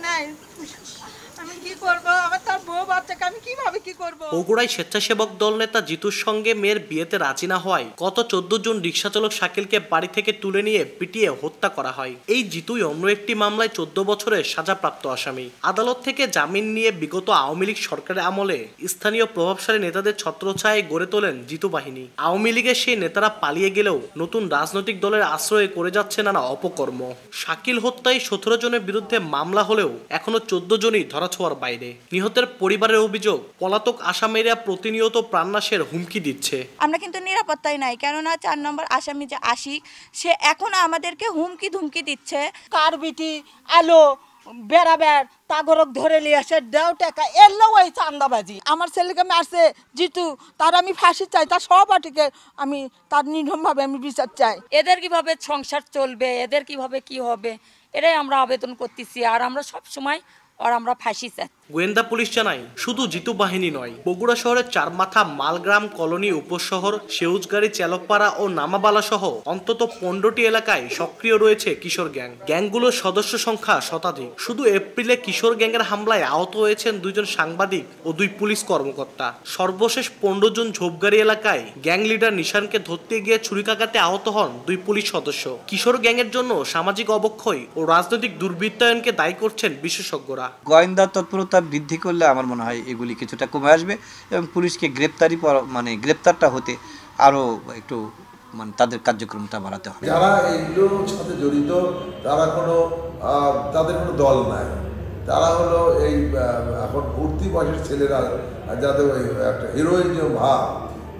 নাই, আমি কি করব? আমার তার বউ বাচ্চাকে আমি কিভাবে কি করব? বগুড়ায় স্বেচ্ছাসেবক দল নেতা জিতুর সঙ্গে মেয়ের বিয়েতে রাজি না হওয়ায় গত 14 জুন রিকশাচালক শাকিলকে বাড়ি থেকে তুলে নিয়ে পিটিয়ে হত্যা করা হয়। এই জিতুই অন্য একটি মামলায় 14 বছরের সাজাপ্রাপ্ত আসামি। আদালত থেকে জামিন নিয়ে বিগত আওয়ামী লীগ সরকারের আমলে স্থানীয় প্রভাবশালী নেতাদের ছত্রছায়ায় গড়ে তোলেন জিতু বাহিনী। আওয়ামী লীগের সেই নেতারা পালিয়ে গেলেও নতুন রাজনৈতিক দলের আশ্রয়ে করে যাচ্ছে নানা অপকর্ম। শাকিল হত্যায় 17 জনের বিরুদ্ধে মামলা হলেও এখনো 14 জনই ধরাছোঁয়ার বাইরে। নিহতের পরিবারের অভিযোগ, পলাতক আসামিরা প্রতিনিয়ত প্রাণনাশের হুমকি দিচ্ছে। আমরা কিন্তু নিরাপত্তায় নাই, কেননা 4 নম্বর আসামি যে আশিক, সে এখনো আমাদেরকে হুমকি ধুমকি দিচ্ছে। কার বিটি আলো বেড়াবেড় তাগরক ধরে নিয়ে আসে দেও টাকা এলো ওই চান্দাবাজি। আমার ছেলেকে মারছে জিতু, তার আমি ফাঁসি চাই, তার সহপাঠীকে আমি তার নির্মমভাবে আমি বিচার চাই। এদের কিভাবে সংসার চলবে, এদের কিভাবে কি হবে, এটাই আমরা আবেদন করতেছি। আর আমরা সব সময় আমরা ফাঁসি চাই। গোয়েন্দা পুলিশ জানায়, শুধু জিতু বাহিনী নয়, বগুড়া শহরের চারমাথা, মালগ্রাম, কলোনি, উপশহর, সেউজগাড়ি, চেলকপাড়া ও নামাবালা সহ অন্তত 15টি এলাকায় সক্রিয় রয়েছে কিশোর গ্যাং। গ্যাংগুলোর সদস্য সংখ্যা শতাধিক। শুধু এপ্রিলে কিশোর গ্যাংয়ের হামলায় আহত হয়েছেন 2 জন সাংবাদিক ও 2 পুলিশ কর্মকর্তা। সর্বশেষ 15 জুন ঝোপগাড়ি এলাকায় গ্যাং লিডার নিশানকে ধরতে গিয়ে ছুরিকাঘাতে আহত হন 2 পুলিশ সদস্য। কিশোর গ্যাংয়ের জন্য সামাজিক অবক্ষয় ও রাজনৈতিক দুর্বৃত্তায়নকে দায়ী করছেন বিশেষজ্ঞরা। গোয়েন্দা তৎপরতা বৃদ্ধি করলে আমার মনে হয় এগুলি কিছুটা কমে আসবে এবং পুলিশকে গ্রেপ্তারটা হতে আরও একটু তাদের কার্যক্রমটা বাড়াতে হবে। যারা এইগুলোর সাথে জড়িত তাদের কোনো দল নাই, তারা হলো এই এখন ভর্তি বয়সের ছেলেরা, যাদের ওই একটা হিরোইজম ভাব,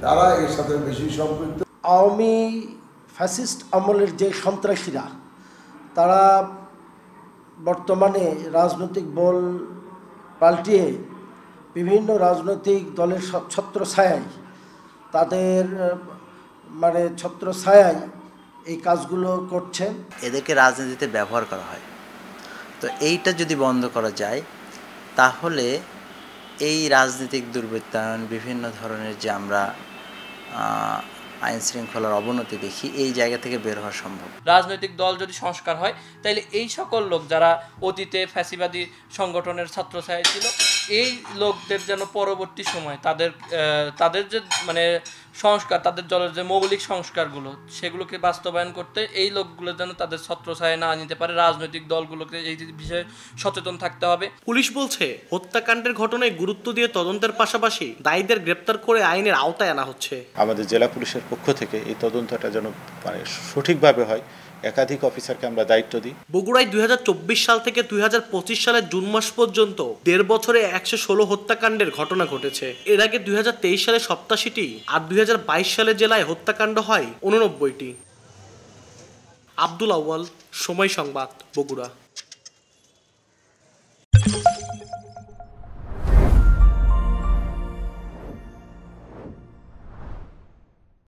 তারা এর সাথে বেশি সম্পৃক্ত। আওয়ামী ফ্যাসিস্ট আমলের যে সন্ত্রাসীরা, তারা বর্তমানে রাজনৈতিক বল পাল্টিয়ে বিভিন্ন রাজনৈতিক দলের ছত্রছায়ায় তাদের ছত্রছায়ায় এই কাজগুলো করছে। এদেরকে রাজনীতিতে ব্যবহার করা হয়। তো এইটা যদি বন্ধ করা যায় তাহলে এই রাজনৈতিক দুর্বৃত্তায়ন, বিভিন্ন ধরনের যে আমরা আইন শৃঙ্খলার অবনতি দেখি, এই জায়গা থেকে বের হওয়া সম্ভব। রাজনৈতিক দল যদি সংস্কার হয় তাহলে এই সকল লোক যারা অতীতে ফ্যাসিবাদী সংগঠনের ছাত্রছায়া ছিল, এই লোকদের যেন পরবর্তী সময় তাদের যে সংস্কার, তাদের দলের যে মৌলিক সংস্কারগুলো, সেগুলোকে বাস্তবায়ন করতে এই লোকগুলো যেন তাদের ছত্রছায়া না নিতে পারে। রাজনৈতিক দলগুলোকে এই বিষয়ে সচেতন থাকতে হবে। পুলিশ বলছে, হত্যাকাণ্ডের ঘটনায় গুরুত্ব দিয়ে তদন্তের পাশাপাশি দায়ীদের গ্রেপ্তার করে আইনের আওতায় আনা হচ্ছে। আমাদের জেলা পুলিশের পক্ষ থেকে এই তদন্তটা যেন সঠিকভাবে হয়, একাধিক অফিসারকে আমরা দায়িত্ব দিই। বগুড়ায় 2024 সাল থেকে 2025 সালের জুন মাস পর্যন্ত 1.5 বছরে 116 হত্যাকাণ্ডের ঘটনা ঘটেছে। এর আগে 2023 সালে 87টি আর 2022 সালে জেলায় হত্যাকাণ্ড হয় 89টি। আব্দুল আউয়াল, সময় সংবাদ, বগুড়া।